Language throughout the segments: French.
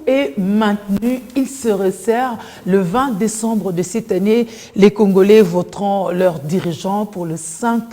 est maintenu. Il se resserre. Le 20 décembre de cette année, les Congolais voteront leurs dirigeants pour les 5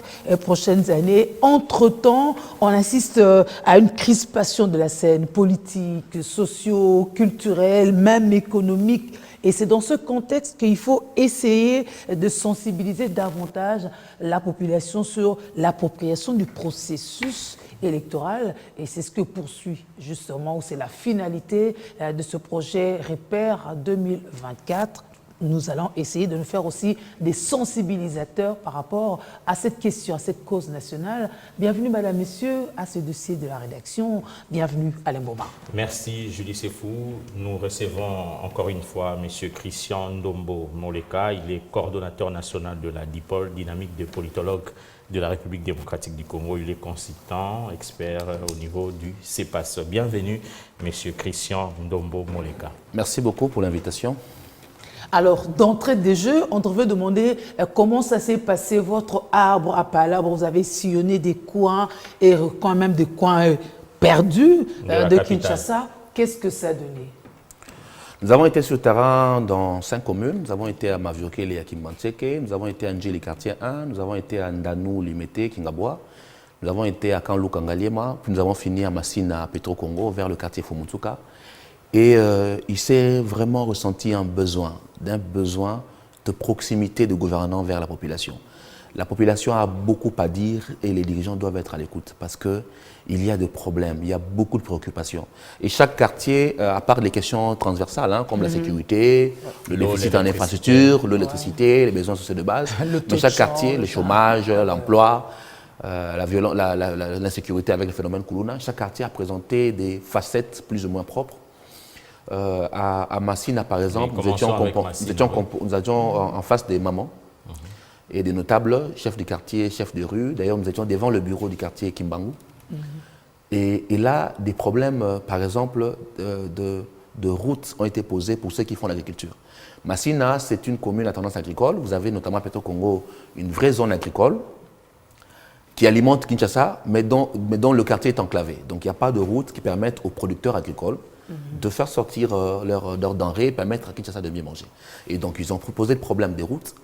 prochaines années. Entre-temps, on assiste à une crispation de la scène politique, socio-culturelle, même économique. Et c'est dans ce contexte qu'il faut essayer de sensibiliser davantage la population sur l'appropriation du processus électoral. Et c'est ce que poursuit justement, ou c'est la finalité de ce projet Repère 2024. Nous allons essayer de nous faire aussi des sensibilisateurs par rapport à cette question, à cette cause nationale. Bienvenue, madame, messieurs, à ce dossier de la rédaction. Bienvenue, Alain Boma. Merci, Julie Sefou. Nous recevons encore une fois monsieur Christian Ndombo Moleka. Il est coordonnateur national de la DIPOL, dynamique de politologues de la République démocratique du Congo. Il est consultant, expert au niveau du CEPAS. Bienvenue, monsieur Christian Ndombo Moleka. Merci beaucoup pour l'invitation. Alors, d'entrée des jeux, on devait demander comment ça s'est passé, votre arbre à palabre. Vous avez sillonné des coins, et quand même des coins perdus de Kinshasa. Qu'est-ce que ça a donné? Nous avons été sur le terrain dans 5 communes. Nous avons été à Maviokel et à Kimbanseke. Nous avons été à Ndjili quartier 1. Nous avons été à Ndanou, Limete, Kingabwa. Nous avons été à Kanlou, Kangaliema. Puis nous avons fini à Massina, à Petro Congo, vers le quartier Fumutsuka. Et il s'est vraiment ressenti un besoin de proximité de gouvernants vers la population. La population a beaucoup à dire et les dirigeants doivent être à l'écoute parce qu'il y a des problèmes, il y a beaucoup de préoccupations. Et chaque quartier, à part les questions transversales, comme la sécurité, le déficit en infrastructure, l'électricité, les besoins sociaux de base, dans chaque quartier, le chômage, l'emploi, l'insécurité avec le phénomène Koulouna, chaque quartier a présenté des facettes plus ou moins propres. À Massina, par exemple, nous étions en face des mamans et des notables, chefs de quartier, chefs de rue. D'ailleurs, nous étions devant le bureau du quartier Kimbangu. Et là, des problèmes, par exemple, de routes ont été posés pour ceux qui font l'agriculture. Massina, c'est une commune à tendance agricole. Vous avez notamment à Petro Congo une vraie zone agricole qui alimente Kinshasa, mais dont le quartier est enclavé. Donc, il n'y a pas de route qui permette aux producteurs agricoles de faire sortir leurs denrées et permettre à Kinshasa de mieux manger. Et donc, ils ont proposé le problème des routes,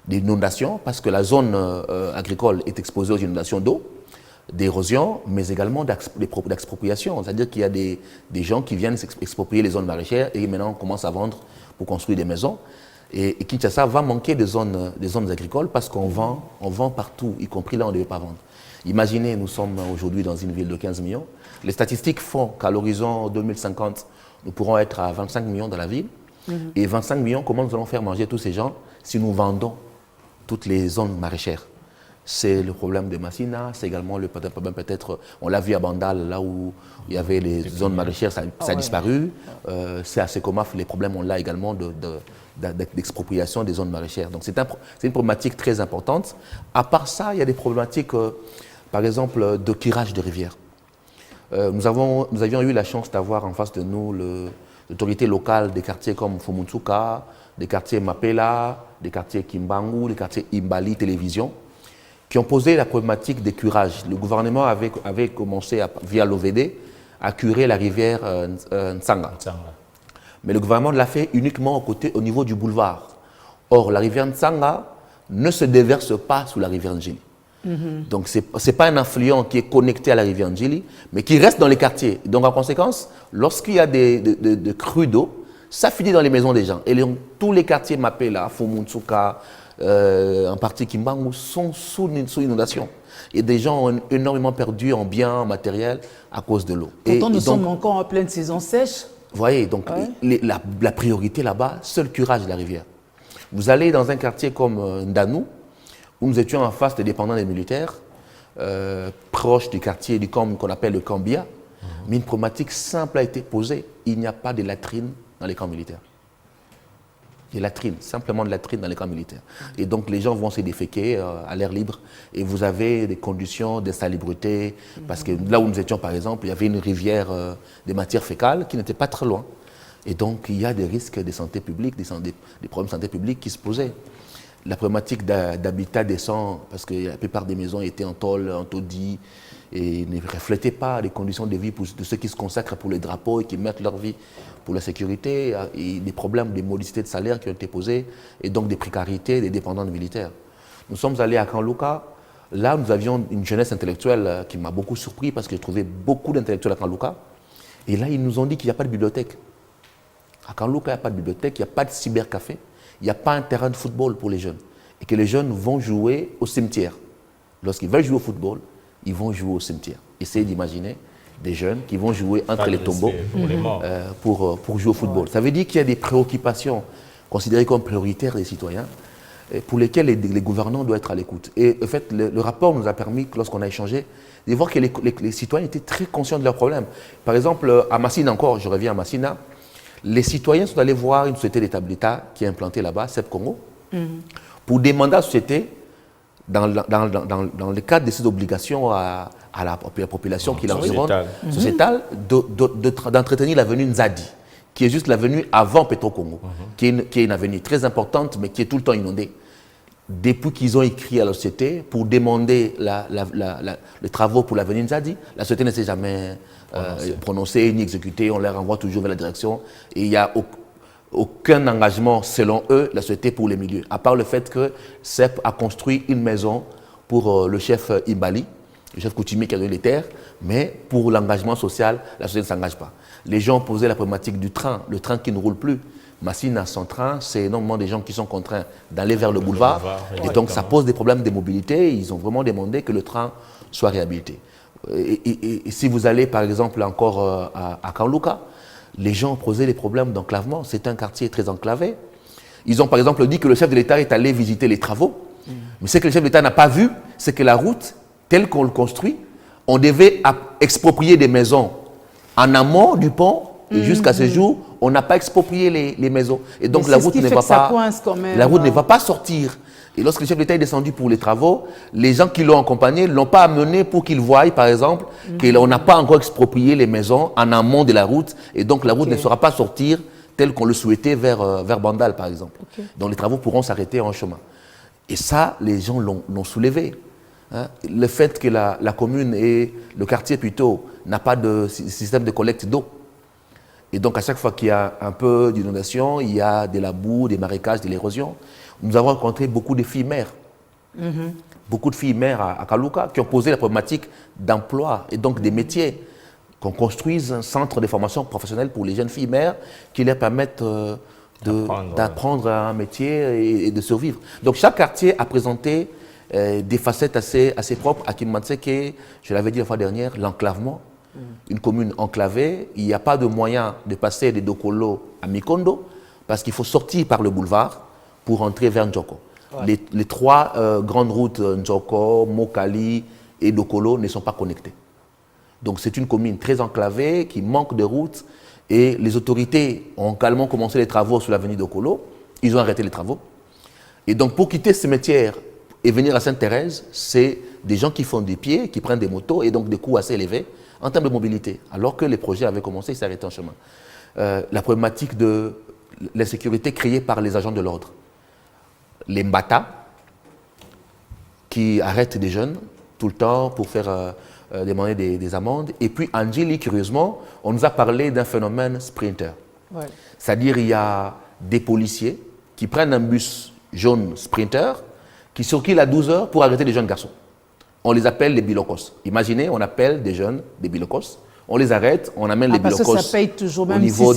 des inondations, parce que la zone agricole est exposée aux inondations d'eau, d'érosion, mais également d'expropriation. C'est-à-dire qu'il y a des gens qui viennent exproprier les zones maraîchères et maintenant on commence à vendre pour construire des maisons. Et Kinshasa va manquer des zones agricoles parce qu'on vend partout, y compris là où on ne devait pas vendre. Imaginez, nous sommes aujourd'hui dans une ville de 15 millions. Les statistiques font qu'à l'horizon 2050, nous pourrons être à 25 millions dans la ville. Et 25 millions, comment nous allons faire manger tous ces gens si nous vendons toutes les zones maraîchères? C'est le problème de Massina, c'est également le problème peut-être, on l'a vu à Bandal, là où il y avait les zones maraîchères, ça a disparu. C'est à Sekomaf, les problèmes, on l'a également d'expropriation des zones maraîchères. Donc c'est une problématique très importante. À part ça, il y a des problématiques, par exemple, de curage de rivières. Nous avions eu la chance d'avoir en face de nous l'autorité locale des quartiers comme Fumutsuka, des quartiers Mapela, des quartiers Kimbangu, des quartiers Imbali Télévision, qui ont posé la problématique des curages. Le gouvernement avait commencé, via l'OVD, à curer la rivière Ntsanga. Mais le gouvernement l'a fait uniquement au niveau du boulevard. Or, la rivière Ntsanga ne se déverse pas sous la rivière Ndjili. Donc, ce n'est pas un affluent qui est connecté à la rivière Ndjili, mais qui reste dans les quartiers. Donc, en conséquence, lorsqu'il y a des crues d'eau, ça finit dans les maisons des gens. Et tous les quartiers Mapela, Fumutsuka, en partie Kimbangu, sont sous inondation. Et des gens ont énormément perdu en biens, en matériel, à cause de l'eau. Pourtant, nous sommes encore en pleine saison sèche. Vous voyez, donc la priorité là-bas, c'est le curage de la rivière. Vous allez dans un quartier comme Ndanou, où nous étions en face des dépendants des militaires, proche du quartier du camp qu'on appelle le camp Bia, mais une problématique simple a été posée. Il n'y a pas de latrines dans les camps militaires. Des latrines, simplement de latrines dans les camps militaires. Et donc les gens vont se déféquer à l'air libre et vous avez des conditions d'insalubrité parce que là où nous étions par exemple, il y avait une rivière de matières fécales qui n'était pas très loin. Et donc il y a des risques de santé publique, des problèmes de santé publique qui se posaient. La problématique d'habitat décent, parce que la plupart des maisons étaient en tôle, en taudis, et ne reflétaient pas les conditions de vie de ceux qui se consacrent pour les drapeaux et qui mettent leur vie pour la sécurité, et des problèmes de modicité de salaire qui ont été posés, et donc des précarités des dépendants militaires. Nous sommes allés à Kanlouka. Là, nous avions une jeunesse intellectuelle qui m'a beaucoup surpris parce que j'ai trouvé beaucoup d'intellectuels à Kanlouka. Et là, ils nous ont dit qu'il n'y a pas de bibliothèque. À Kanlouka, il n'y a pas de bibliothèque, il n'y a pas de cybercafé, il n'y a pas un terrain de football pour les jeunes. Et que les jeunes vont jouer au cimetière. Lorsqu'ils veulent jouer au football, ils vont jouer au cimetière. Essayez d'imaginer des jeunes qui vont jouer entre les tombeaux pour jouer au football. Ouais. Ça veut dire qu'il y a des préoccupations considérées comme prioritaires des citoyens pour lesquelles les gouvernants doivent être à l'écoute. Et en fait, le rapport nous a permis, lorsqu'on a échangé, de voir que les citoyens étaient très conscients de leurs problèmes. Par exemple, à Massina encore, je reviens à Massina, les citoyens sont allés voir une société d'État qui est implantée là-bas, CEP Congo, pour demander à la société, dans le cadre de ses obligations à la population qui l'environne, sociétale, d'entretenir l'avenue Nzadi, qui est juste l'avenue avant Petro-Congo, qui est une avenue très importante, mais qui est tout le temps inondée. Depuis qu'ils ont écrit à la société pour demander les travaux pour l'avenue Nzadi, la société ne s'est jamais prononcée ni exécutée, on les renvoie toujours vers la direction, et il n'y a aucun engagement, selon eux, la société pour les milieux, à part le fait que CEP a construit une maison pour le chef Imbali, le chef coutumier qui a donné les terres, mais pour l'engagement social, la société ne s'engage pas. Les gens posaient la problématique du train, le train qui ne roule plus. Massina sans train, c'est énormément des gens qui sont contraints d'aller vers le boulevard, et donc ça pose des problèmes de mobilité. Ils ont vraiment demandé que le train soit réhabilité. Et si vous allez par exemple encore à Kanlouka, les gens posaient des problèmes d'enclavement. C'est un quartier très enclavé. Ils ont par exemple dit que le chef de l'État est allé visiter les travaux. Mais ce que le chef de l'État n'a pas vu, c'est que la route, telle qu'on le construit, on devait exproprier des maisons en amont du pont. Et jusqu'à ce jour, on n'a pas exproprié les maisons. Et donc la route ne va pas sortir. Et lorsque le chef de l'État est descendu pour les travaux, les gens qui l'ont accompagné ne l'ont pas amené pour qu'ils voient, par exemple, qu'on n'a pas encore exproprié les maisons en amont de la route. Et donc la route ne sera pas sortir tel qu'on le souhaitait vers Bandal, par exemple. Donc les travaux pourront s'arrêter en chemin. Et ça, les gens l'ont soulevé. Hein. Le fait que la commune et le quartier plutôt n'a pas de système de collecte d'eau. Et donc à chaque fois qu'il y a un peu d'inondation, il y a de la boue, des marécages, de l'érosion. Nous avons rencontré beaucoup de filles mères, beaucoup de filles mères à Kanlouka qui ont posé la problématique d'emploi et donc des métiers, qu'on construise un centre de formation professionnelle pour les jeunes filles mères qui leur permettent d'apprendre un métier et de survivre. Donc chaque quartier a présenté des facettes assez propres à Kimmanseke, je l'avais dit la fois dernière, l'enclavement. Une commune enclavée, il n'y a pas de moyen de passer de Dokolo à Mikondo parce qu'il faut sortir par le boulevard pour entrer vers Ndjoko. Ouais. Les trois grandes routes, Ndjoko, Mokali et Dokolo, ne sont pas connectées. Donc c'est une commune très enclavée qui manque de routes et les autorités ont calmement commencé les travaux sur l'avenue Dokolo. Ils ont arrêté les travaux. Et donc pour quitter ce cimetière et venir à Sainte-Thérèse, c'est des gens qui font des pieds, qui prennent des motos et donc des coûts assez élevés en termes de mobilité, alors que les projets avaient commencé, ils s'arrêtaient en chemin. La problématique de l'insécurité créée par les agents de l'ordre. Les Mbata, qui arrêtent des jeunes tout le temps pour faire demander des amendes. Et puis, Angeli, curieusement, on nous a parlé d'un phénomène sprinter. Ouais. C'est-à-dire, il y a des policiers qui prennent un bus jaune sprinter qui circule à 12 heures pour arrêter des jeunes garçons. On les appelle les bilokos. Imaginez, on appelle des jeunes des bilokos, on les arrête, on amène les bilokos au niveau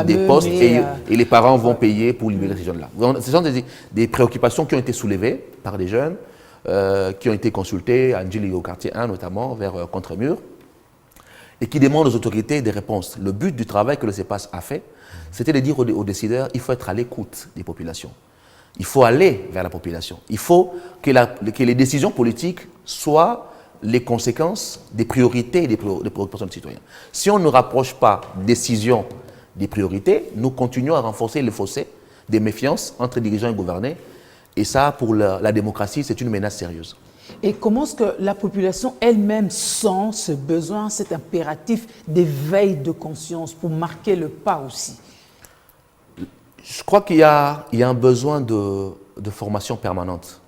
des postes et les parents vont payer pour libérer ces jeunes-là. Ce sont des préoccupations qui ont été soulevées par des jeunes qui ont été consultés à Ndjili au quartier 1 notamment, vers Contremur, et qui demandent aux autorités des réponses. Le but du travail que le CEPAS a fait, c'était de dire aux décideurs, il faut être à l'écoute des populations. Il faut aller vers la population. Il faut que les décisions politiques soient les conséquences des priorités et des préoccupations des citoyens. Si on ne rapproche pas décision des priorités, nous continuons à renforcer le fossé des méfiances entre dirigeants et gouvernés. Et ça, pour la démocratie, c'est une menace sérieuse. Et comment est-ce que la population elle-même sent ce besoin, cet impératif d'éveil de conscience pour marquer le pas aussi? Je crois qu'il y a un besoin de formation permanente.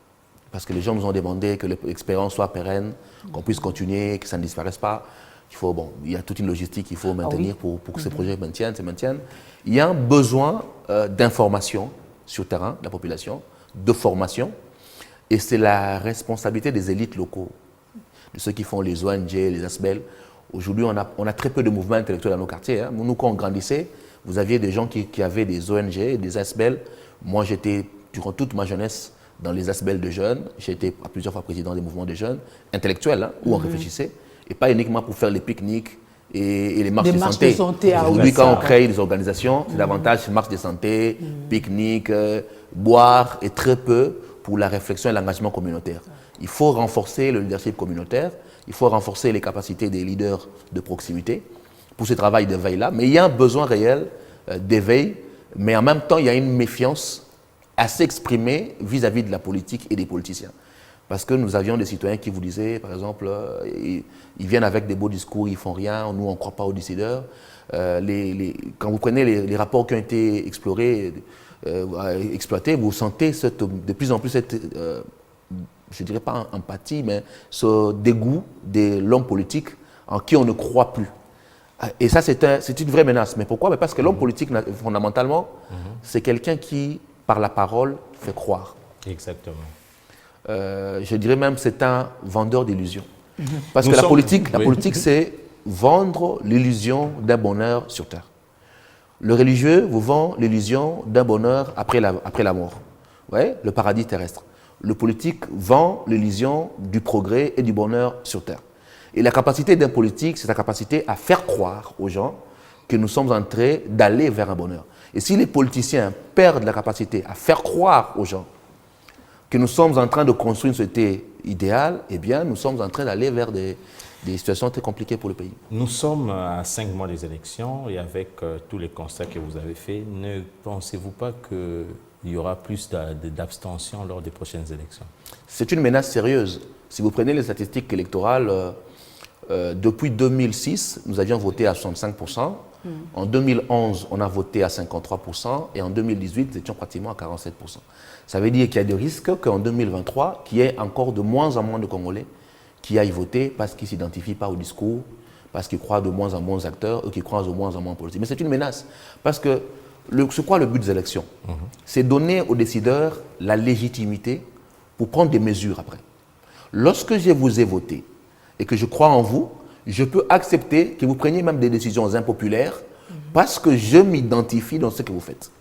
Parce que les gens nous ont demandé que l'expérience soit pérenne, qu'on puisse continuer, que ça ne disparaisse pas. il y a toute une logistique qu'il faut maintenir pour que ces projets se maintiennent. Il y a un besoin d'information sur le terrain de la population, de formation, et c'est la responsabilité des élites locaux, de ceux qui font les ONG, les ASBEL. Aujourd'hui, on a très peu de mouvements intellectuels dans nos quartiers. Hein. Nous, quand on grandissait, vous aviez des gens qui avaient des ONG, des ASBEL. Moi, j'étais, durant toute ma jeunesse, dans les ASBEL de jeunes. J'ai été à plusieurs fois président des mouvements de jeunes, intellectuels, hein, où on réfléchissait, et pas uniquement pour faire les pique-niques et les marches de santé. Aujourd'hui, quand on crée des organisations, c'est davantage marches de santé, pique-niques, boire, et très peu pour la réflexion et l'engagement communautaire. Il faut renforcer le leadership communautaire, il faut renforcer les capacités des leaders de proximité pour ce travail de veille-là. Mais il y a un besoin réel d'éveil, mais en même temps, il y a une méfiance assez exprimée vis-à-vis de la politique et des politiciens. Parce que nous avions des citoyens qui vous disaient, par exemple, ils viennent avec des beaux discours, ils ne font rien, nous on ne croit pas aux décideurs. Quand vous prenez les rapports qui ont été exploités, vous sentez de plus en plus cette, je ne dirais pas empathie, mais ce dégoût de l'homme politique en qui on ne croit plus. Et ça, c'est une vraie menace. Mais pourquoi? Parce que l'homme politique, fondamentalement, c'est quelqu'un qui, par la parole, fait croire. Exactement. Je dirais même que c'est un vendeur d'illusions. Parce que la politique, c'est vendre l'illusion d'un bonheur sur terre. Le religieux vous vend l'illusion d'un bonheur après la mort. Ouais, le paradis terrestre. Le politique vend l'illusion du progrès et du bonheur sur terre. Et la capacité d'un politique, c'est sa capacité à faire croire aux gens que nous sommes en train d'aller vers un bonheur. Et si les politiciens perdent la capacité à faire croire aux gens que nous sommes en train de construire une société idéale, eh bien, nous sommes en train d'aller vers des situations très compliquées pour le pays. Nous sommes à 5 mois des élections et avec tous les constats que vous avez faits, ne pensez-vous pas qu'il y aura plus d'abstention lors des prochaines élections? C'est une menace sérieuse. Si vous prenez les statistiques électorales, depuis 2006, nous avions voté à 65%. En 2011, on a voté à 53% et en 2018, nous étions pratiquement à 47%. Ça veut dire qu'il y a des risques qu'en 2023, qu'il y ait encore de moins en moins de Congolais qui aillent voter parce qu'ils ne s'identifient pas au discours, parce qu'ils croient de moins en moins aux acteurs ou qu'ils croient de moins en moins en politique. Mais c'est une menace parce que c'est quoi le but des élections? C'est donner aux décideurs la légitimité pour prendre des mesures après. Lorsque je vous ai voté et que je crois en vous, je peux accepter que vous preniez même des décisions impopulaires parce que je m'identifie dans ce que vous faites.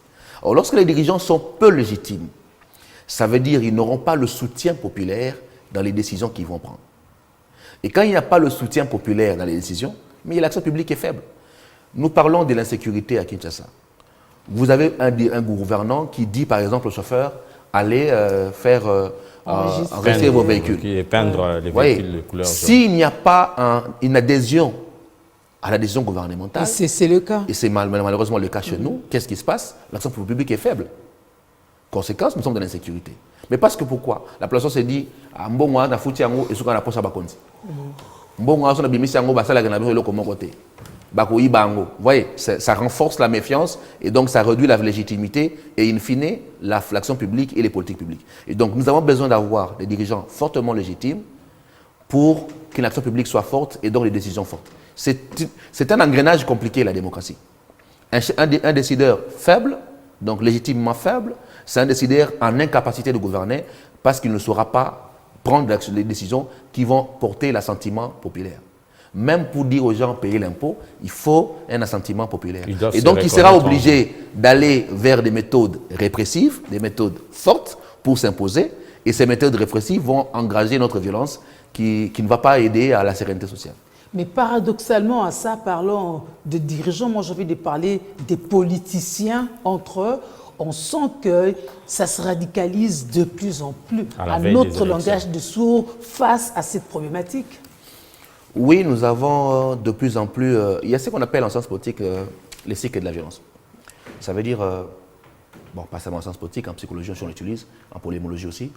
Alors, lorsque les dirigeants sont peu légitimes, ça veut dire qu'ils n'auront pas le soutien populaire dans les décisions qu'ils vont prendre. Et quand il n'y a pas le soutien populaire dans les décisions, mais l'action publique est faible. Nous parlons de l'insécurité à Kinshasa. Vous avez un gouvernant qui dit, par exemple, au chauffeur, allez enregistrer vos véhicules. Et peindre les véhicules de couleur jaune. S'il n'y a pas une adhésion à la décision gouvernementale, c'est le cas. Et c'est malheureusement le cas chez nous, qu'est-ce qui se passe? L'action publique est faible. Conséquence, nous sommes dans l'insécurité. Mais parce que pourquoi? La population s'est dit, Mbongo na futi yango et soka na posa bakonzi. Mbongo na bimisi yango basala na biro ko mokote. Bakoyi bango. Vous voyez, ça renforce la méfiance et donc ça réduit la légitimité et in fine l'action publique et les politiques publiques. Et donc nous avons besoin d'avoir des dirigeants fortement légitimes pour qu'une action publique soit forte et donc les décisions fortes. C'est un engrenage compliqué, la démocratie. Un décideur faible, donc légitimement faible, c'est un décideur en incapacité de gouverner parce qu'il ne saura pas prendre des décisions qui vont porter l'assentiment populaire. Même pour dire aux gens payer l'impôt, il faut un assentiment populaire. Et donc il sera obligé d'aller vers des méthodes répressives, des méthodes fortes pour s'imposer. Et ces méthodes répressives vont engager notre violence qui ne va pas aider à la sérénité sociale. Mais paradoxalement, à ça, parlant de dirigeants, moi j'ai envie de parler des politiciens entre eux. On sent que ça se radicalise de plus en plus à notre langage de sourds face à cette problématique. Oui, nous avons de plus en plus... il y a ce qu'on appelle en sciences politiques les cycles de la violence. Ça veut dire, bon, pas seulement en sciences politiques, en psychologie on l'utilise, en polémologie aussi.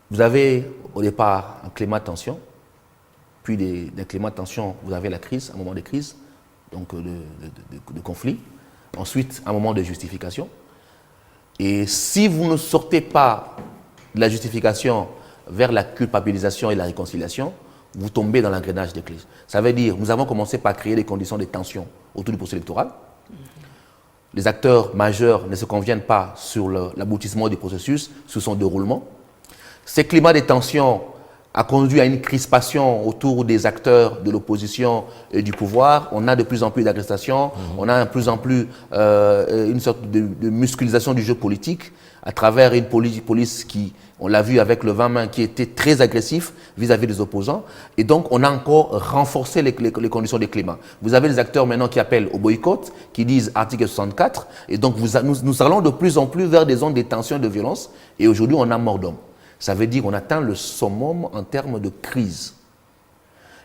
Vous avez au départ un climat de tension, puis des climats de tension, vous avez la crise, un moment de crise, donc de conflit. Ensuite, un moment de justification. Et si vous ne sortez pas de la justification vers la culpabilisation et la réconciliation, vous tombez dans l'engrenage des crises. Ça veut dire, nous avons commencé par créer des conditions de tension autour du processus électoral. Les acteurs majeurs ne se conviennent pas sur l'aboutissement du processus, sur son déroulement. Ce climat de tension a conduit à une crispation autour des acteurs de l'opposition et du pouvoir. On a de plus en plus d'agressions, on a de plus en plus une sorte de musculisation du jeu politique à travers une police qui, on l'a vu avec le 20 mai, qui était très agressif vis-à-vis des opposants. Et donc, on a encore renforcé les conditions du climat. Vous avez des acteurs maintenant qui appellent au boycott, qui disent article 64. Et donc, nous allons de plus en plus vers des zones de tension et de violence. Et aujourd'hui, on a mort d'homme. Ça veut dire qu'on atteint le summum en termes de crise.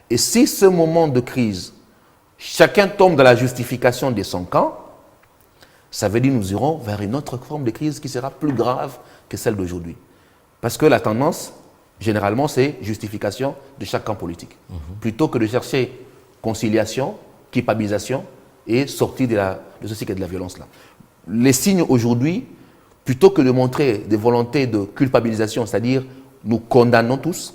Et si ce moment de crise, chacun tombe dans la justification de son camp, ça veut dire que nous irons vers une autre forme de crise qui sera plus grave que celle d'aujourd'hui. Parce que la tendance, généralement, c'est justification de chaque camp politique. Plutôt que de chercher conciliation, culpabilisation et sortir de ce cycle de la violence-là. Les signes aujourd'hui, plutôt que de montrer des volontés de culpabilisation, c'est-à-dire nous condamnons tous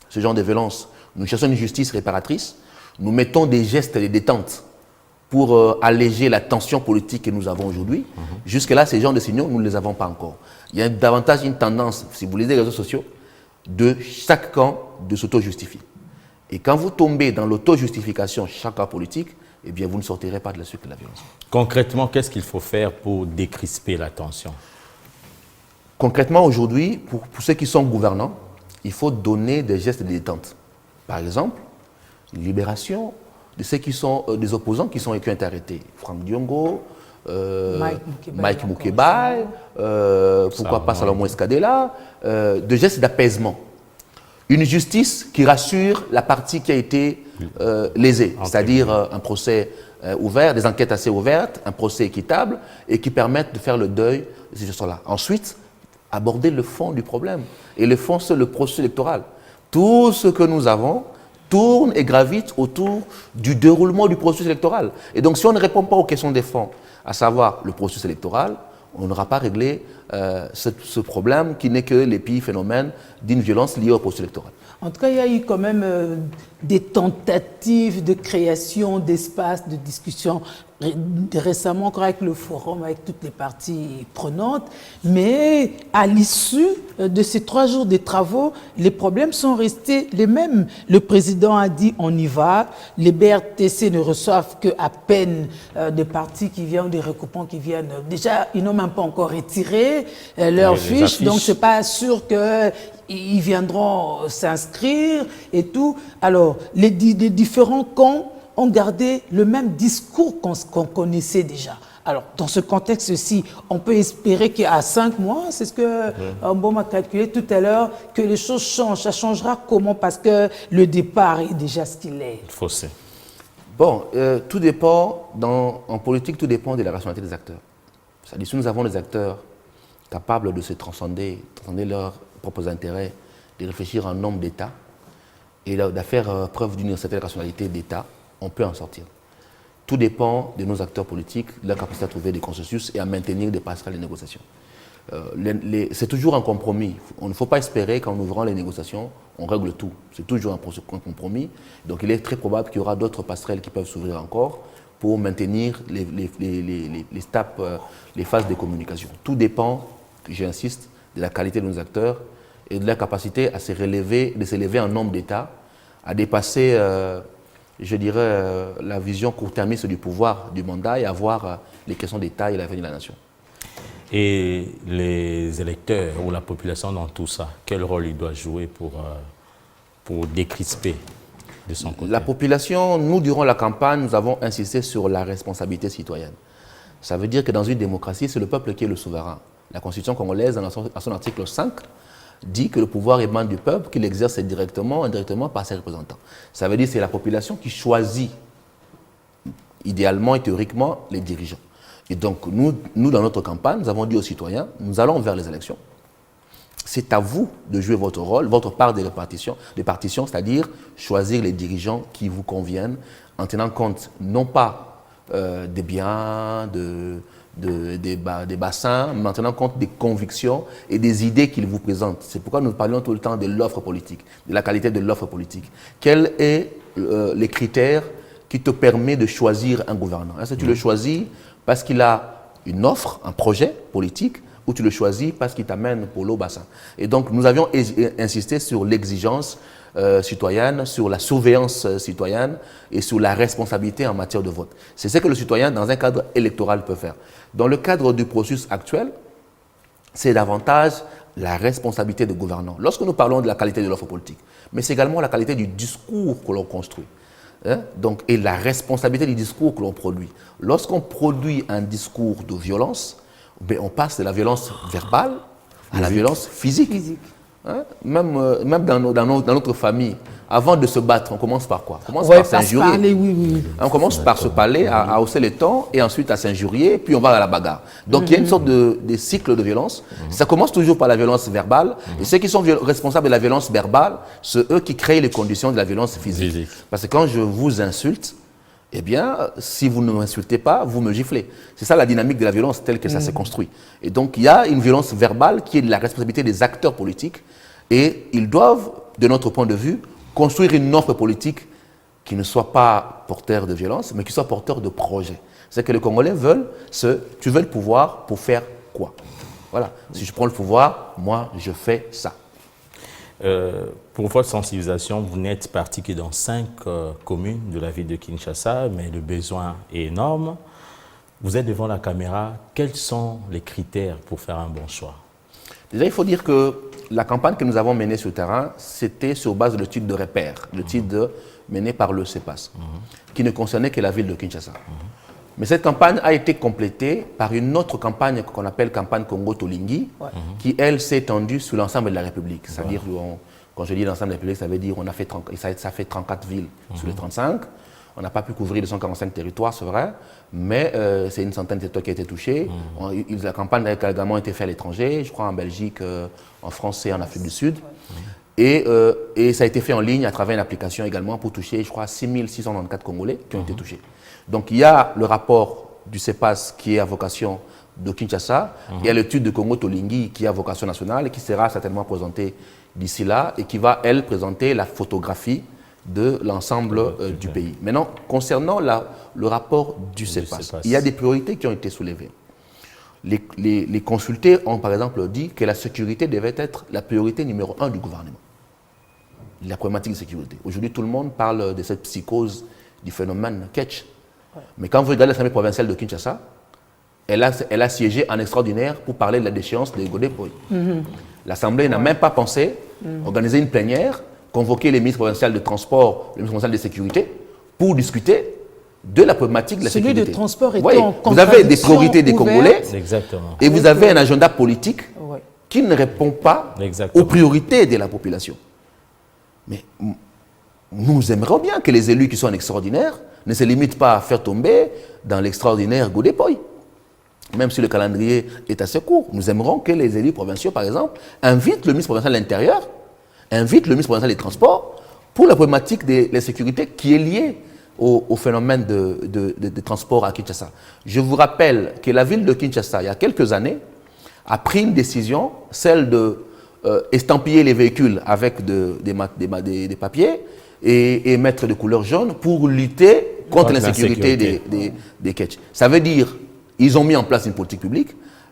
ce genre de violence, nous cherchons une justice réparatrice, nous mettons des gestes de détente pour alléger la tension politique que nous avons aujourd'hui. Jusque-là, ces genres de signaux, nous ne les avons pas encore. Il y a davantage une tendance, si vous lisez les réseaux sociaux, de chaque camp de s'auto-justifier. Et quand vous tombez dans l'auto-justification, chaque camp politique, eh bien, vous ne sortirez pas de la suite de la violence. Concrètement, qu'est-ce qu'il faut faire pour décrisper la tension? Concrètement, aujourd'hui, pour ceux qui sont gouvernants, il faut donner des gestes de détente. Par exemple, une libération de ceux qui sont des opposants qui ont été arrêtés. Franck Diongo, Mike Moukebaye, pourquoi pas Salomon Escadela, de gestes d'apaisement. Une justice qui rassure la partie qui a été lésée, c'est-à-dire un procès ouvert, des enquêtes assez ouvertes, un procès équitable et qui permettent de faire le deuil de ces choses-là. Ensuite, aborder le fond du problème. Et le fond, c'est le processus électoral. Tout ce que nous avons tourne et gravite autour du déroulement du processus électoral. Et donc, si on ne répond pas aux questions des fonds, à savoir le processus électoral, on n'aura pas réglé ce problème qui n'est que l'épiphénomène d'une violence liée au processus électoral. En tout cas, il y a eu quand même des tentatives de création d'espaces de discussion récemment encore avec le forum, avec toutes les parties prenantes. Mais à l'issue de ces 3 jours de travaux, les problèmes sont restés les mêmes. Le président a dit on y va. Les BRTC ne reçoivent qu'à peine des partis qui viennent, des recoupants qui viennent. Déjà, ils n'ont même pas encore retiré leurs fiches, donc c'est pas sûr que ils viendront s'inscrire et tout. Alors, les différents camps ont gardé le même discours qu'on connaissait déjà. Alors, dans ce contexte-ci, on peut espérer qu'à 5 mois, c'est ce que Mbom a calculé tout à l'heure, que les choses changent. Ça changera comment? Parce que le départ est déjà ce qu'il est. Fossé. Bon, tout dépend, en politique, tout dépend de la rationalité des acteurs. C'est-à-dire, si nous avons des acteurs capables de se transcender leurs propres intérêts, de réfléchir en nombre d'États et de faire preuve d'une certaine rationalité d'État, on peut en sortir. Tout dépend de nos acteurs politiques, de leur capacité à trouver des consensus et à maintenir des passerelles de négociation. C'est toujours un compromis. On ne faut pas espérer qu'en ouvrant les négociations, on règle tout. C'est toujours un compromis. Donc il est très probable qu'il y aura d'autres passerelles qui peuvent s'ouvrir encore pour maintenir les phases de communication. Tout dépend, j'insiste, de la qualité de nos acteurs et de leur capacité à s'élever en nombre d'États, à dépasser, je dirais, la vision court-termiste du pouvoir, du mandat et à voir les questions d'État et l'avenir de la nation. Et les électeurs ou la population dans tout ça, quel rôle il doit jouer pour décrisper de son côté? La population, nous, durant la campagne, nous avons insisté sur la responsabilité citoyenne. Ça veut dire que dans une démocratie, c'est le peuple qui est le souverain. La Constitution congolaise, dans son article 5, dit que le pouvoir émane du peuple, qu'il exerce directement ou indirectement par ses représentants. Ça veut dire que c'est la population qui choisit, idéalement et théoriquement, les dirigeants. Et donc, nous, dans notre campagne, nous avons dit aux citoyens, nous allons vers les élections. C'est à vous de jouer votre rôle, votre part des répartitions, c'est-à-dire choisir les dirigeants qui vous conviennent, en tenant compte non pas des biens, des bassins, mais en tenant compte des convictions et des idées qu'ils vous présentent. C'est pourquoi nous parlons tout le temps de l'offre politique, de la qualité de l'offre politique. Quels sont les critères qui te permettent de choisir un gouvernant? Est-ce que tu le choisis parce qu'il a une offre, un projet politique, ou tu le choisis parce qu'il t'amène pour l'eau bassin? Et donc, nous avions insisté sur l'exigence citoyenne, sur la surveillance citoyenne et sur la responsabilité en matière de vote. C'est ce que le citoyen, dans un cadre électoral, peut faire. Dans le cadre du processus actuel, c'est davantage la responsabilité des gouvernants. Lorsque nous parlons de la qualité de l'offre politique, mais c'est également la qualité du discours que l'on construit. Donc, et la responsabilité du discours que l'on produit. Lorsqu'on produit un discours de violence, ben, on passe de la violence verbale à la violence physique. Même dans notre famille, avant de se battre, on commence par quoi? On commence par s'injurier. Oui. On commence par se parler, à hausser les tons, et ensuite à s'injurier, puis on va à la bagarre. Donc il y a une sorte de cycle de violence. Ça commence toujours par la violence verbale, et ceux qui sont responsables de la violence verbale, c'est eux qui créent les conditions de la violence physique. Parce que quand je vous insulte, eh bien, si vous ne m'insultez pas, vous me giflez. C'est ça la dynamique de la violence telle que ça s'est construit. Et donc, il y a une violence verbale qui est de la responsabilité des acteurs politiques et ils doivent, de notre point de vue, construire une offre politique qui ne soit pas porteur de violence, mais qui soit porteur de projet. C'est que les Congolais veulent tu veux le pouvoir pour faire quoi? Voilà. Si je prends le pouvoir, moi, je fais ça. Pour votre sensibilisation, vous n'êtes parti que dans 5 communes de la ville de Kinshasa, mais le besoin est énorme. Vous êtes devant la caméra. Quels sont les critères pour faire un bon choix? Déjà, il faut dire que la campagne que nous avons menée sur le terrain, c'était sur base de l'étude de repère, l'étude menée par le CEPAS, qui ne concernait que la ville de Kinshasa. Mais cette campagne a été complétée par une autre campagne qu'on appelle campagne Congo Tolingi, qui, elle, s'est étendue sur l'ensemble de la République. C'est-à-dire, quand je dis l'ensemble de la République, ça veut dire ça fait 34 villes sur les 35. On n'a pas pu couvrir les 145 territoires, c'est vrai, mais c'est une centaine de territoires qui a été touchés. La campagne a également été faite à l'étranger, je crois en Belgique, en France et en Afrique du Sud. Et ça a été fait en ligne à travers une application également pour toucher, je crois, 6694 Congolais qui ont été touchés. Donc il y a le rapport du CEPAS qui est à vocation de Kinshasa, il y a l'étude de Congo Tolingi qui est à vocation nationale et qui sera certainement présentée d'ici là et qui va, elle, présenter la photographie de l'ensemble du pays. Maintenant, concernant le rapport du CEPAS, il y a des priorités qui ont été soulevées. Les consultés ont par exemple dit que la sécurité devait être la priorité numéro 1 du gouvernement. La problématique de sécurité. Aujourd'hui, tout le monde parle de cette psychose du phénomène Ketch. Mais quand vous regardez l'Assemblée provinciale de Kinshasa, elle a siégé en extraordinaire pour parler de la déchéance de Godé-Poy. L'Assemblée n'a même pas pensé organiser une plénière, convoquer les ministres provinciaux de transport, les ministres provinciaux de sécurité, pour discuter de la problématique de la sécurité. Celui de transport est en contradiction. Vous avez des priorités des Congolais, et vous avez un agenda politique qui ne répond pas aux priorités de la population. Mais nous aimerions bien que les élus qui sont en extraordinaire ne se limitent pas à faire tomber dans l'extraordinaire Godé-Poy. Même si le calendrier est assez court, nous aimerons que les élus provinciaux, par exemple, invitent le ministre provincial de l'Intérieur, invitent le ministre provincial des Transports pour la problématique de la sécurité qui est liée au phénomène de transport à Kinshasa. Je vous rappelle que la ville de Kinshasa, il y a quelques années, a pris une décision, celle de estampiller les véhicules avec des papiers et mettre de couleur jaune pour lutter contre l'insécurité des Ketch. Ça veut dire ils ont mis en place une politique publique.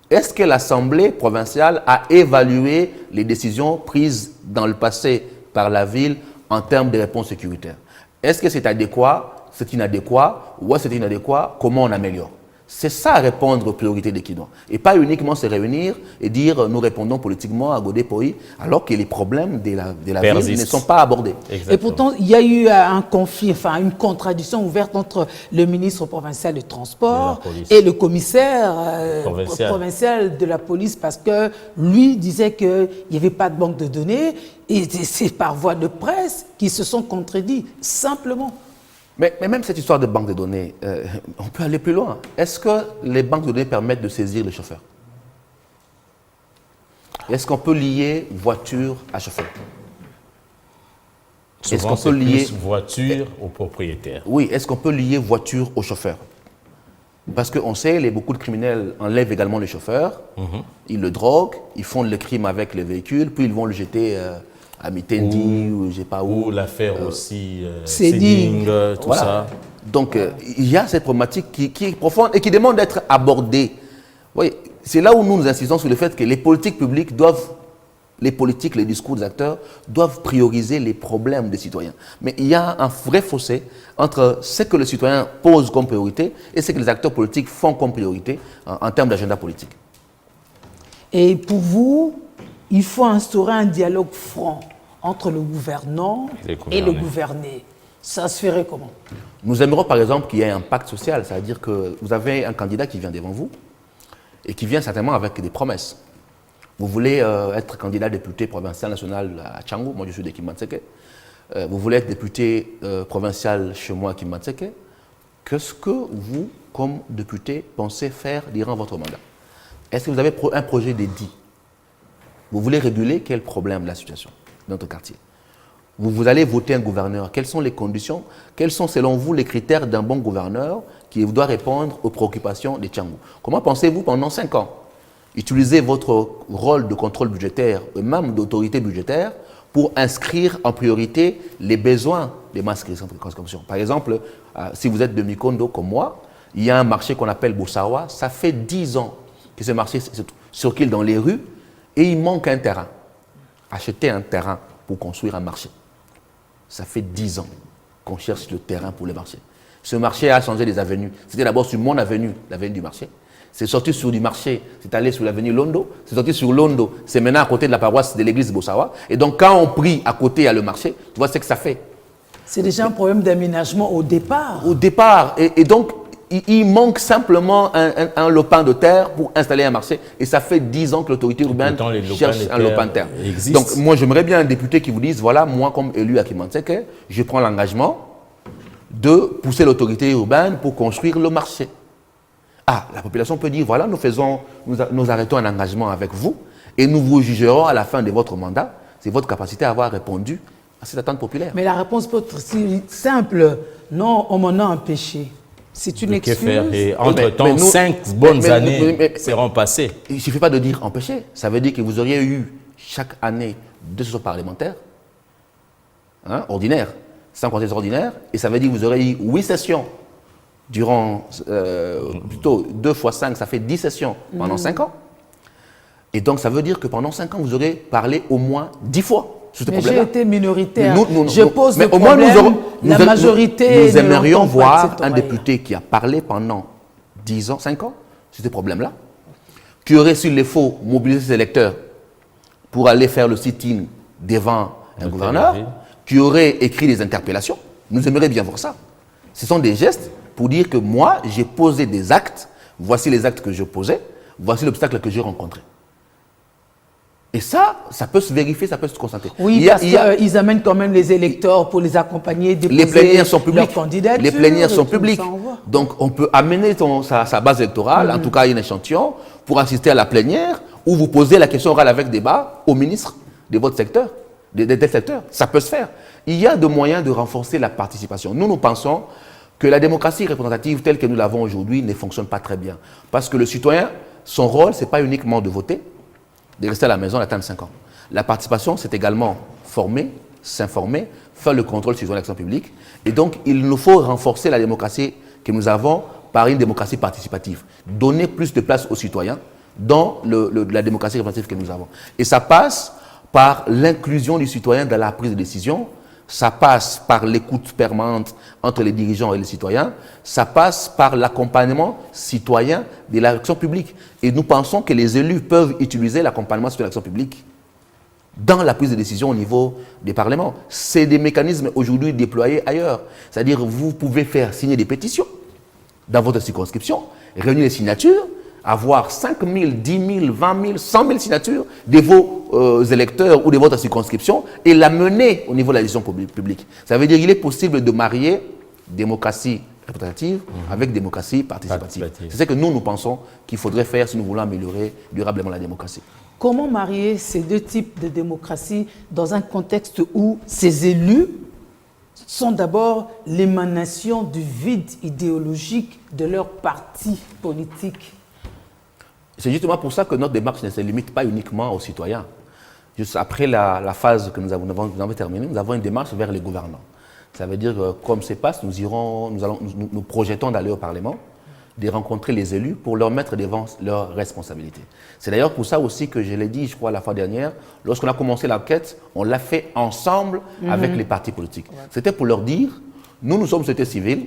Est-ce que l'Assemblée provinciale a évalué les décisions prises dans le passé par la ville en termes de réponse sécuritaire? Est-ce que c'est adéquat, c'est inadéquat, ou est-ce que c'est inadéquat, comment on améliore? C'est ça répondre aux priorités des Kinois. Et pas uniquement se réunir et dire nous répondons politiquement à Godé-Poy, alors que les problèmes de la ville ne sont pas abordés. Exactement. Et pourtant, il y a eu un conflit, enfin une contradiction ouverte entre le ministre provincial de transport et le commissaire provincial de la police, parce que lui disait qu'il n'y avait pas de banque de données, et c'est par voie de presse qu'ils se sont contredits, simplement. Mais même cette histoire de banque de données, on peut aller plus loin. Est-ce que les banques de données permettent de saisir les chauffeurs? Est-ce qu'on peut lier voiture à chauffeur? Souvent, est-ce qu'on peut lier voiture au propriétaire? Oui, est-ce qu'on peut lier voiture au chauffeur? Parce qu'on sait, beaucoup de criminels enlèvent également le chauffeur, ils le droguent, ils font le crime avec le véhicule, puis ils vont le jeter à Mitendi ou je sais pas où. Ou l'affaire aussi, Séding, tout voilà. ça. Donc, il y a cette problématique qui est profonde et qui demande d'être abordée. Oui, c'est là où nous insistons sur le fait que les politiques publiques doivent, les discours des acteurs doivent prioriser les problèmes des citoyens. Mais il y a un vrai fossé entre ce que le citoyen pose comme priorité et ce que les acteurs politiques font comme priorité en termes d'agenda politique. Et pour vous, il faut instaurer un dialogue franc entre le gouvernant et le gouverné. Ça se ferait comment? Nous aimerions par exemple qu'il y ait un pacte social, c'est-à-dire que vous avez un candidat qui vient devant vous et qui vient certainement avec des promesses. Vous voulez être candidat député provincial national à Tchangou, moi je suis de Kimanseke. Vous voulez être député provincial chez moi à Kimanseke. Qu'est-ce que vous, comme député, pensez faire durant votre mandat? Est-ce que vous avez un projet dédié? Vous voulez réguler quel problème de la situation dans notre quartier? Vous allez voter un gouverneur. Quelles sont les conditions? Quels sont selon vous les critères d'un bon gouverneur qui doit répondre aux préoccupations des Tchangou? Comment pensez-vous pendant 5 ans utiliser votre rôle de contrôle budgétaire et même d'autorité budgétaire pour inscrire en priorité les besoins des masses de consommation? Par exemple, si vous êtes de Mikondo comme moi, il y a un marché qu'on appelle Boussawa. Ça fait 10 ans que ce marché circule dans les rues et il manque un terrain. Acheter un terrain pour construire un marché. Ça fait 10 ans qu'on cherche le terrain pour le marché. Ce marché a changé les avenues. C'était d'abord sur mon avenue, l'avenue du marché. C'est sorti sur du marché, c'est allé sur l'avenue Londo. C'est sorti sur Londo, c'est maintenant à côté de la paroisse de l'église de Boussawa. Et donc quand on prie à côté, il y a le marché, tu vois ce que ça fait. C'est déjà un problème d'aménagement au départ. Au départ. Et donc, il manque simplement un lopin de terre pour installer un marché. Et ça fait 10 ans que l'autorité urbaine cherche un lopin de terre. Donc, moi, j'aimerais bien un député qui vous dise, voilà, moi, comme élu à Kimanseke, je prends l'engagement de pousser l'autorité urbaine pour construire le marché. Ah, la population peut dire, voilà, nous arrêtons un engagement avec vous et nous vous jugerons à la fin de votre mandat. C'est votre capacité à avoir répondu à cette attente populaire. Mais la réponse peut être si simple. Non, on m'en a empêché. C'est une excuse. Que faire? Et entre-temps, 5 bonnes années seront passées. Il ne suffit pas de dire empêcher. Ça veut dire que vous auriez eu chaque année 2 sessions parlementaires, ordinaires, sans compter les ordinaires, et ça veut dire que vous aurez eu 8 sessions durant, plutôt 2 fois 5, ça fait 10 sessions pendant 5 ans. Et donc ça veut dire que pendant 5 ans, vous aurez parlé au moins 10 fois. Mais j'ai été minoritaire. Je pose le problème, la majorité. Nous aimerions voir un député qui a parlé pendant 10 ans, 5 ans, sur ce problème-là, qui aurait, s'il le faut, mobilisé ses électeurs pour aller faire le sit-in devant un gouverneur, qui aurait écrit des interpellations. Nous aimerions bien voir ça. Ce sont des gestes pour dire que moi, j'ai posé des actes, voici les actes que je posais, voici l'obstacle que j'ai rencontré. Et ça peut se vérifier, ça peut se constater. Oui, parce qu'ils amènent quand même les électeurs pour les accompagner, déposer les plénières sont publiques. Leur candidature. Les plénières sont publiques. Donc, on peut amener sa base électorale, en tout cas un échantillon, pour assister à la plénière, où vous posez la question orale avec débat au ministre de votre secteur, des secteurs. Ça peut se faire. Il y a des moyens de renforcer la participation. Nous pensons que la démocratie représentative telle que nous l'avons aujourd'hui ne fonctionne pas très bien. Parce que le citoyen, son rôle, ce n'est pas uniquement de voter, de rester à la maison et d'attendre 5 ans. La participation, c'est également former, s'informer, faire le contrôle sur l'action publique. Et donc, il nous faut renforcer la démocratie que nous avons par une démocratie participative. Donner plus de place aux citoyens dans la démocratie représentative que nous avons. Et ça passe par l'inclusion du citoyen dans la prise de décision. Ça passe par l'écoute permanente entre les dirigeants et les citoyens. Ça passe par l'accompagnement citoyen de l'action publique. Et nous pensons que les élus peuvent utiliser l'accompagnement de l'action publique dans la prise de décision au niveau des parlements. C'est des mécanismes aujourd'hui déployés ailleurs. C'est-à-dire vous pouvez faire signer des pétitions dans votre circonscription, réunir les signatures, avoir 5 000, 10 000, 20 000, 100 000 signatures de vos électeurs ou de votre circonscription et la mener au niveau de la décision publique. Ça veut dire qu'il est possible de marier démocratie représentative avec démocratie participative. C'est ce que nous pensons qu'il faudrait faire si nous voulons améliorer durablement la démocratie. Comment marier ces deux types de démocratie dans un contexte où ces élus sont d'abord l'émanation du vide idéologique de leur parti politique. C'est justement pour ça que notre démarche ne se limite pas uniquement aux citoyens. Juste après la phase que nous avons terminée, nous avons une démarche vers les gouvernants. Ça veut dire que, comme c'est passe, nous projetons d'aller au Parlement, de rencontrer les élus pour leur mettre devant leurs responsabilités. C'est d'ailleurs pour ça aussi que je l'ai dit, je crois, la fois dernière, lorsqu'on a commencé l'enquête, on l'a fait ensemble avec les partis politiques. Ouais. C'était pour leur dire, nous sommes société civile,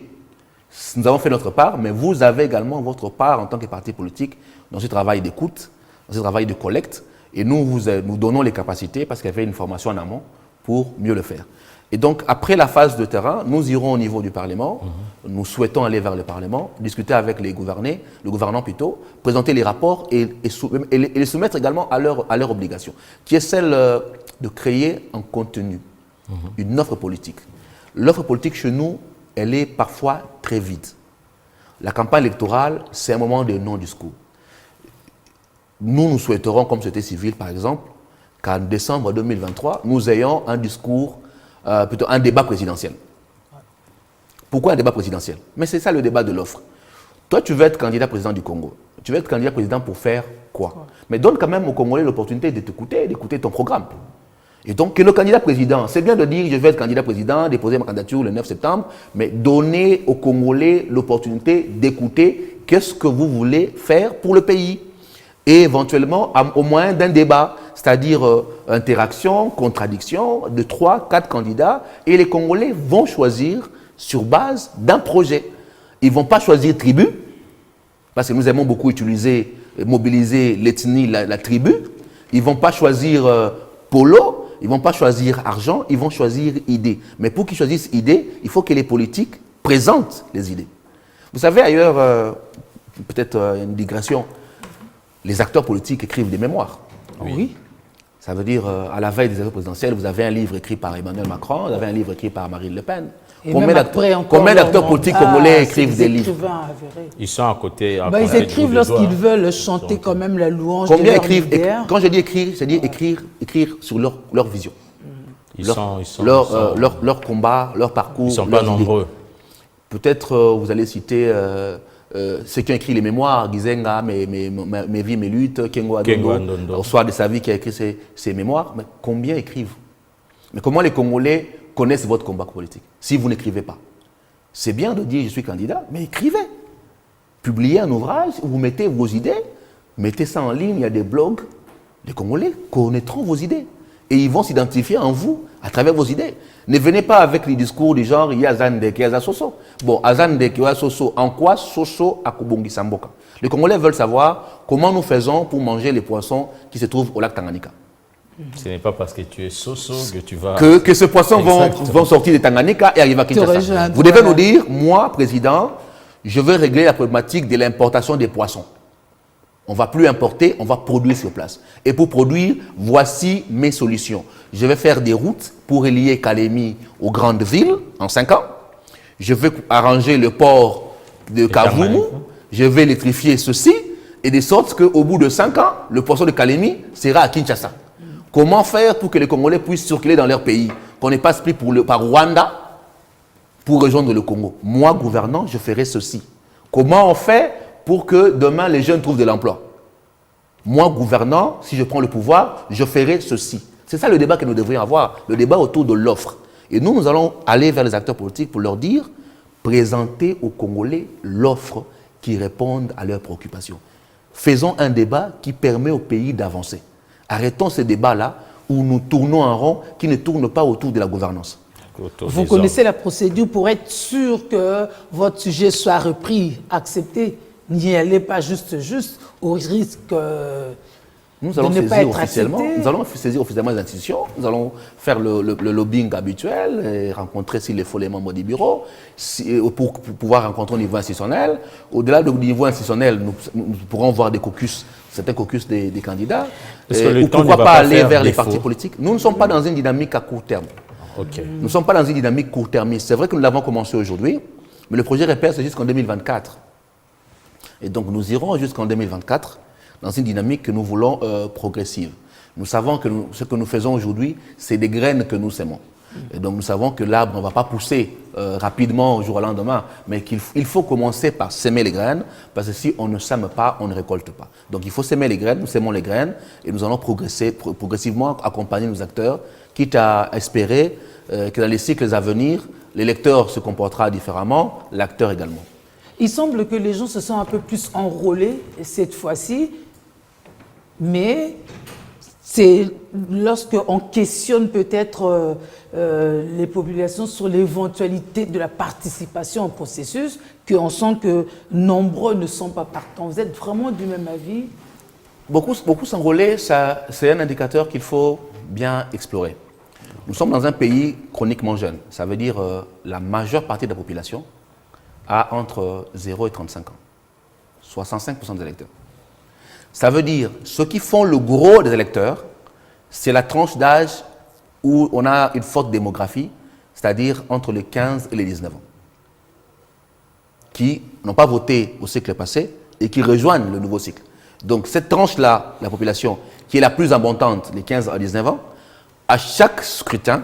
nous avons fait notre part, mais vous avez également votre part en tant que parti politique dans ce travail d'écoute, dans ce travail de collecte, et nous donnons les capacités, parce qu'il y avait une formation en amont, pour mieux le faire. Et donc, après la phase de terrain, nous irons au niveau du Parlement. Nous souhaitons aller vers le Parlement, discuter avec le gouvernant plutôt, présenter les rapports et les soumettre également à leur obligation, qui est celle de créer un contenu, une offre politique. L'offre politique chez nous, elle est parfois très vide. La campagne électorale, c'est un moment de non-discours. Nous souhaiterons, comme société civile par exemple, qu'en décembre 2023, nous ayons un discours, plutôt un débat présidentiel. Pourquoi un débat présidentiel? Mais c'est ça le débat de l'offre. Toi, tu veux être candidat président du Congo. Tu veux être candidat président pour faire quoi? Mais donne quand même aux Congolais l'opportunité de t'écouter, d'écouter ton programme. Et donc, que le candidat président, c'est bien de dire je vais être candidat président, déposer ma candidature le 9 septembre, mais donner aux Congolais l'opportunité d'écouter qu'est-ce que vous voulez faire pour le pays. Et éventuellement, au moyen d'un débat, c'est-à-dire interaction, contradiction de 3, 4 candidats, et les Congolais vont choisir sur base d'un projet. Ils ne vont pas choisir tribu, parce que nous aimons beaucoup mobiliser l'ethnie, la tribu. Ils ne vont pas choisir polo, ils ne vont pas choisir argent, ils vont choisir idée. Mais pour qu'ils choisissent idée, il faut que les politiques présentent les idées. Vous savez ailleurs, peut-être une digression, les acteurs politiques écrivent des mémoires. Oui. Ça veut dire, à la veille des élections présidentielles, vous avez un livre écrit par Emmanuel Macron, vous avez un livre écrit par Marine Le Pen. Et combien d'acteurs politiques congolais écrivent des livres? Ils sont à côté. Ils écrivent lorsqu'ils veulent chanter quand même la louange combien de leur écrivent, leader. Quand je dis écrire, c'est dire écrire sur leur vision. Leur combat, leur parcours. Ils ne sont pas nombreux. Peut-être vous allez citer ceux qui ont écrit les mémoires, Gizenga, mes vies, mes luttes, Kengo Adondo, au soir de sa vie qui a écrit ses mémoires. Mais combien écrivent? Mais comment les Congolais connaissent votre combat politique si vous n'écrivez pas? C'est bien de dire je suis candidat, mais écrivez. Publiez un ouvrage où vous mettez vos idées, mettez ça en ligne, il y a des blogs. Les Congolais connaîtront vos idées et ils vont s'identifier en vous à travers vos idées. Ne venez pas avec les discours du genre il y a Zandek, il y a Soso. Bon, Zandek, il y a Soso. En quoi Soso a Kubongi Samboka? Les Congolais veulent savoir comment nous faisons pour manger les poissons qui se trouvent au lac Tanganyika. Ce n'est pas parce que tu es Soso que tu vas... Que ces poissons vont sortir de Tanganyika et arriver à Kinshasa. Vous devez nous dire, moi, président, je veux régler la problématique de l'importation des poissons. On ne va plus importer, on va produire sur place. Et pour produire, voici mes solutions. Je vais faire des routes pour relier Kalemi aux grandes villes en 5 ans. Je vais arranger le port de Kavumu. Je vais électrifier ceci. Et de sorte qu'au bout de 5 ans, le poisson de Kalemi sera à Kinshasa. Comment faire pour que les Congolais puissent circuler dans leur pays? Qu'on ne passe plus par Rwanda pour rejoindre le Congo. Moi, gouvernant, je ferai ceci. Comment on fait pour que demain les jeunes trouvent de l'emploi? Moi, gouvernant, si je prends le pouvoir, je ferai ceci. C'est ça le débat que nous devrions avoir, le débat autour de l'offre. Et nous allons aller vers les acteurs politiques pour leur dire, présentez aux Congolais l'offre qui réponde à leurs préoccupations. Faisons un débat qui permet au pays d'avancer. Arrêtons ce débat-là où nous tournons en rond, qui ne tourne pas autour de la gouvernance. Vous connaissez la procédure pour être sûr que votre sujet soit repris, accepté. N'y allez pas juste, au risque nous allons de ne pas être officiellement, accepté. nous allons saisir officiellement les institutions, nous allons faire le lobbying habituel, et rencontrer s'il le faut les membres du bureau, pour pouvoir rencontrer au niveau institutionnel. Au-delà du niveau institutionnel, nous pourrons voir des caucus, certains caucus des candidats, ou pourquoi pas aller vers les partis politiques. Nous ne sommes pas dans une dynamique à court terme. Okay. Nous ne sommes pas dans une dynamique court-termiste. C'est vrai que nous l'avons commencé aujourd'hui, mais le projet Repère, c'est jusqu'en 2024. Et donc, nous irons jusqu'en 2024 dans une dynamique que nous voulons progressive. Nous savons que ce que nous faisons aujourd'hui, c'est des graines que nous sémons. Et donc nous savons que l'arbre ne va pas pousser rapidement au jour au lendemain, mais qu'il faut commencer par s'aimer les graines, parce que si on ne sème pas, on ne récolte pas. Donc il faut s'aimer les graines, nous sémons les graines, et nous allons progressivement accompagner nos acteurs, quitte à espérer que dans les cycles à venir, l'électeur se comportera différemment, l'acteur également. Il semble que les gens se sont un peu plus enrôlés cette fois-ci, mais c'est lorsqu'on questionne peut-être les populations sur l'éventualité de la participation au processus qu'on sent que nombreux ne sont pas partants. Vous êtes vraiment du même avis? Beaucoup s'enrôler, c'est un indicateur qu'il faut bien explorer. Nous sommes dans un pays chroniquement jeune. Ça veut dire la majeure partie de la population a entre 0 et 35 ans. 65% des électeurs. Ça veut dire, ceux qui font le gros des électeurs, c'est la tranche d'âge où on a une forte démographie, c'est-à-dire entre les 15 et les 19 ans, qui n'ont pas voté au cycle passé et qui rejoignent le nouveau cycle. Donc cette tranche-là, la population, qui est la plus abondante, les 15 à 19 ans, à chaque scrutin,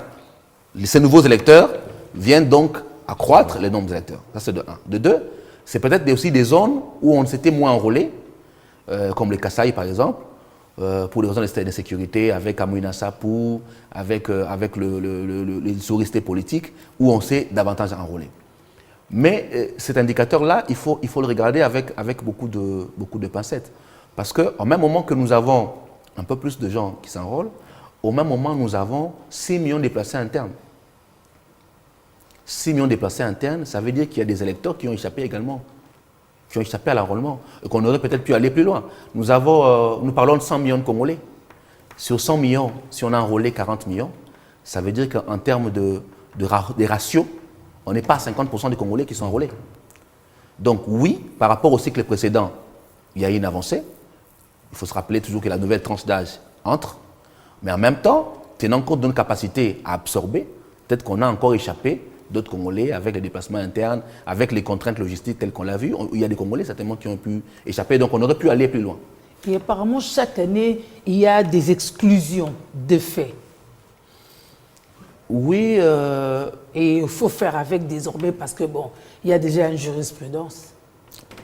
ces nouveaux électeurs viennent donc accroître le nombre d'électeurs. Ça, c'est de 1. De 2, c'est peut-être aussi des zones où on s'était moins enrôlé, comme les Kasaï par exemple, pour des raisons de sécurité, avec Amouina Sapou, avec les souristes politiques, où on s'est davantage enrôlé. Mais cet indicateur-là, il faut le regarder avec beaucoup de pincettes. Parce qu'au même moment que nous avons un peu plus de gens qui s'enrôlent, au même moment, nous avons 6 millions de déplacés internes. 6 millions de déplacés internes, ça veut dire qu'il y a des électeurs qui ont échappé également, qui ont échappé à l'enrôlement, et qu'on aurait peut-être pu aller plus loin. Nous parlons de 100 millions de Congolais. Sur 100 millions, si on a enrôlé 40 millions, ça veut dire qu'en termes des ratios, on n'est pas à 50% des Congolais qui sont enrôlés. Donc oui, par rapport au cycle précédent, il y a une avancée. Il faut se rappeler toujours que la nouvelle tranche d'âge entre, mais en même temps, tenant compte de notre capacité à absorber, peut-être qu'on a encore échappé d'autres Congolais avec les déplacements internes, avec les contraintes logistiques telles qu'on l'a vu. Il y a des Congolais certainement qui ont pu échapper, donc on aurait pu aller plus loin. Et apparemment, chaque année, il y a des exclusions de faits. Oui. Et il faut faire avec désormais parce que, bon, il y a déjà une jurisprudence.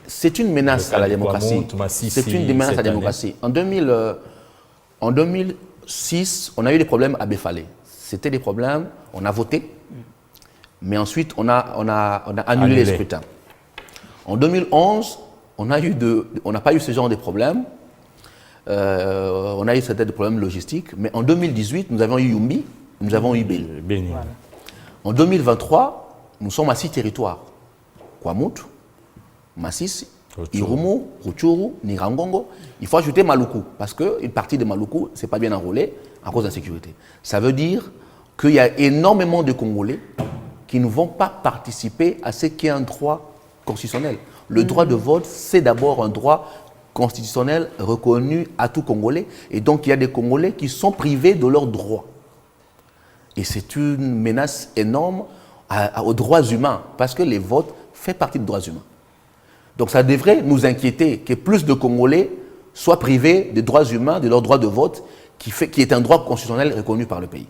C'est une menace à la démocratie. C'est une menace à la démocratie. En 2006, on a eu des problèmes à Befalé. C'était des problèmes, on a voté, mais ensuite on a annulé les scrutins. En 2011, on n'a pas eu ce genre de problème. On a eu certains problèmes logistiques, mais en 2018, nous avons eu Yumbi, nous avons eu Béni. Voilà. En 2023, nous sommes à 6 territoires. Kwamoutou, Massissi, Irumu, Rutshuru, Nirangongo. Il faut ajouter Maluku, parce qu'une partie de Maluku, ce n'est pas bien enrôlé à cause de l'insécurité. Ça veut dire qu'il y a énormément de Congolais qui ne vont pas participer à ce qui est un droit constitutionnel. Le droit de vote, c'est d'abord un droit constitutionnel reconnu à tout Congolais. Et donc, il y a des Congolais qui sont privés de leurs droits. Et c'est une menace énorme aux droits humains, parce que les votes font partie des droits humains. Donc, ça devrait nous inquiéter que plus de Congolais soient privés des droits humains, de leur droit de vote, qui est un droit constitutionnel reconnu par le pays.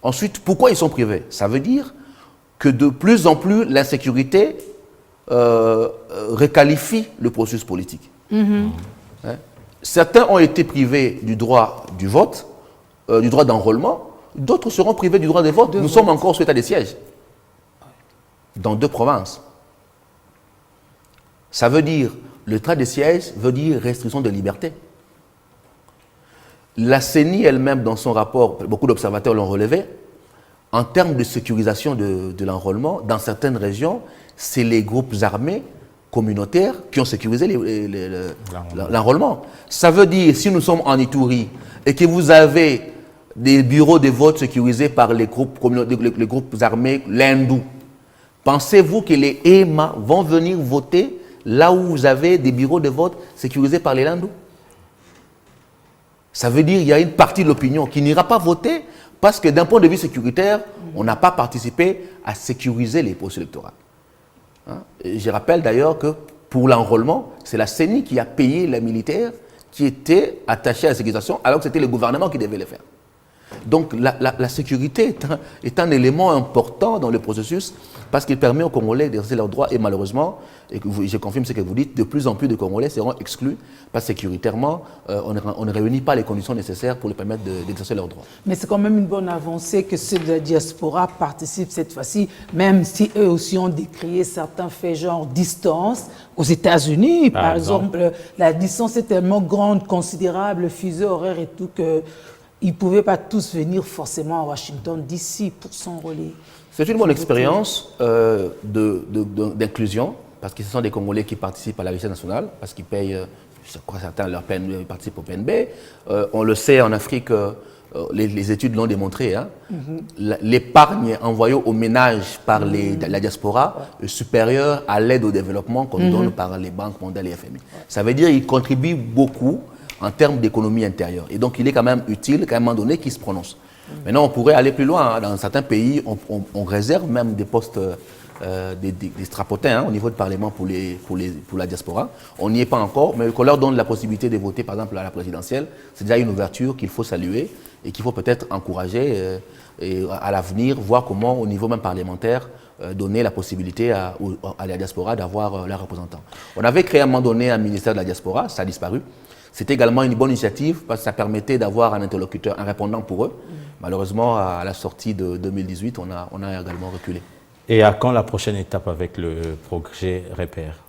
Ensuite, pourquoi ils sont privés? Ça veut dire que de plus en plus, l'insécurité requalifie le processus politique. Hein? Certains ont été privés du droit du vote, du droit d'enrôlement, d'autres seront privés du droit de vote. Nous sommes encore sous état de siège dans 2 provinces. Ça veut dire, le état de siège veut dire restriction de liberté. La CENI elle-même, dans son rapport, beaucoup d'observateurs l'ont relevé, en termes de sécurisation de l'enrôlement, dans certaines régions, c'est les groupes armés communautaires qui ont sécurisé l'enrôlement. Ça veut dire, si nous sommes en Ituri et que vous avez des bureaux de vote sécurisés par les groupes armés l'Hindou, pensez-vous que les EMA vont venir voter là où vous avez des bureaux de vote sécurisés par les Hindous? Ça veut dire qu'il y a une partie de l'opinion qui n'ira pas voter parce que d'un point de vue sécuritaire, on n'a pas participé à sécuriser les processus électoraux. Hein? Je rappelle d'ailleurs que pour l'enrôlement, c'est la CENI qui a payé les militaires qui étaient attachés à la sécurisation alors que c'était le gouvernement qui devait le faire. Donc la sécurité est un élément important dans le processus parce qu'il permet aux Congolais d'exercer leurs droits et malheureusement, et je confirme ce que vous dites, de plus en plus de Congolais seront exclus parce que sécuritairement, on ne réunit pas les conditions nécessaires pour leur permettre d'exercer leurs droits. Mais c'est quand même une bonne avancée que ceux de la diaspora participent cette fois-ci, même si eux aussi ont décrié certains faits genre distance. Aux États-Unis, par exemple, la distance est tellement grande, considérable, fuseau horaire et tout, qu'ils ne pouvaient pas tous venir forcément à Washington DC pour s'enrôler. C'est une bonne expérience d'inclusion, parce que ce sont des Congolais qui participent à la richesse nationale, parce qu'ils payent, je crois certains leur PNB, ils participent au PNB. On le sait en Afrique, les études l'ont démontré, hein, l'épargne envoyée aux ménages par la diaspora est supérieure à l'aide au développement qu'on donne par les banques mondiales et FMI. Ça veut dire qu'ils contribuent beaucoup en termes d'économie intérieure. Et donc, il est quand même utile qu'à un moment donné qu'ils se prononcent. Maintenant, on pourrait aller plus loin. Hein. Dans certains pays, on réserve même des postes, des strapotins au niveau du Parlement pour la diaspora. On n'y est pas encore, mais qu'on leur donne la possibilité de voter, par exemple, à la présidentielle, c'est déjà une ouverture qu'il faut saluer et qu'il faut peut-être encourager et à l'avenir, voir comment, au niveau même parlementaire, donner la possibilité à la diaspora d'avoir leurs représentants. On avait créé à un moment donné un ministère de la diaspora, ça a disparu. C'était également une bonne initiative parce que ça permettait d'avoir un interlocuteur, un répondant pour eux. Malheureusement, à la sortie de 2018, on a également reculé. Et à quand la prochaine étape avec le projet Repère?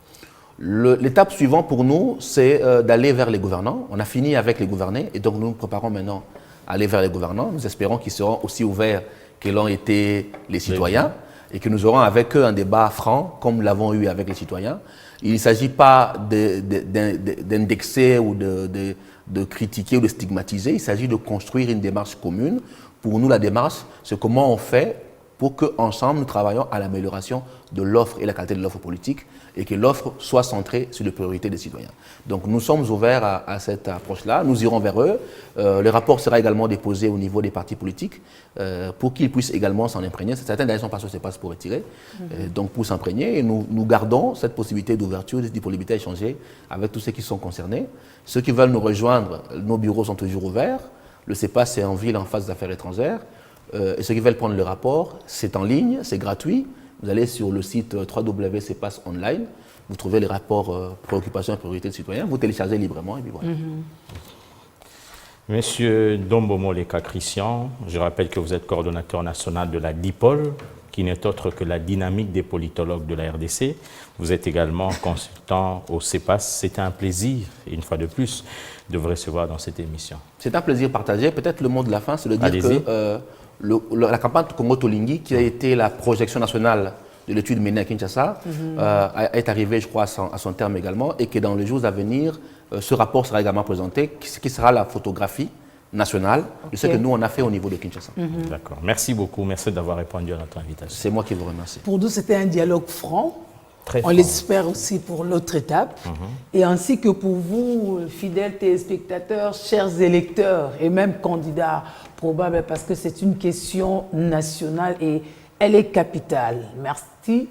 L'étape suivante pour nous, c'est d'aller vers les gouvernants. On a fini avec les gouvernés et donc nous nous préparons maintenant à aller vers les gouvernants. Nous espérons qu'ils seront aussi ouverts que l'ont été les citoyens et que nous aurons avec eux un débat franc comme nous l'avons eu avec les citoyens. Il ne s'agit pas d'indexer ou de critiquer ou de stigmatiser, il s'agit de construire une démarche commune. Pour nous, la démarche, c'est comment on fait pour qu'ensemble, nous travaillons à l'amélioration de l'offre et la qualité de l'offre politique et que l'offre soit centrée sur les priorités des citoyens. Donc nous sommes ouverts à cette approche-là, nous irons vers eux. Le rapport sera également déposé au niveau des partis politiques pour qu'ils puissent également s'en imprégner. Certains d'ailleurs sont pas sur ces passes pour retirer, donc pour s'imprégner. Et nous gardons cette possibilité d'ouverture, de disponibilité à échanger avec tous ceux qui sont concernés. Ceux qui veulent nous rejoindre, nos bureaux sont toujours ouverts. Le CEPAS, c'est en ville en face des affaires étrangères. Et ceux qui veulent prendre le rapport, c'est en ligne, c'est gratuit. Vous allez sur le site www.cepas online, vous trouvez les rapports préoccupations et priorités des citoyens, vous téléchargez librement et puis voilà. Monsieur Ndombo Moleka Christian, je rappelle que vous êtes coordonnateur national de la DIPOL, qui n'est autre que la dynamique des politologues de la RDC. Vous êtes également consultant au CEPAS. C'était un plaisir, une fois de plus, de vous recevoir dans cette émission. C'est un plaisir partagé. Peut-être le mot de la fin, c'est de dire que la campagne Congo Tolingi, qui a été la projection nationale de l'étude menée à Kinshasa, est arrivée, je crois, à son terme également, et que dans les jours à venir, ce rapport sera également présenté, qui sera la photographie nationale de ce que nous, on a fait au niveau de Kinshasa. D'accord. Merci beaucoup. Merci d'avoir répondu à notre invitation. C'est moi qui vous remercie. Pour nous, c'était un dialogue franc. On l'espère aussi pour l'autre étape. Et ainsi que pour vous, fidèles téléspectateurs, chers électeurs et même candidats probables, parce que c'est une question nationale et elle est capitale. Merci.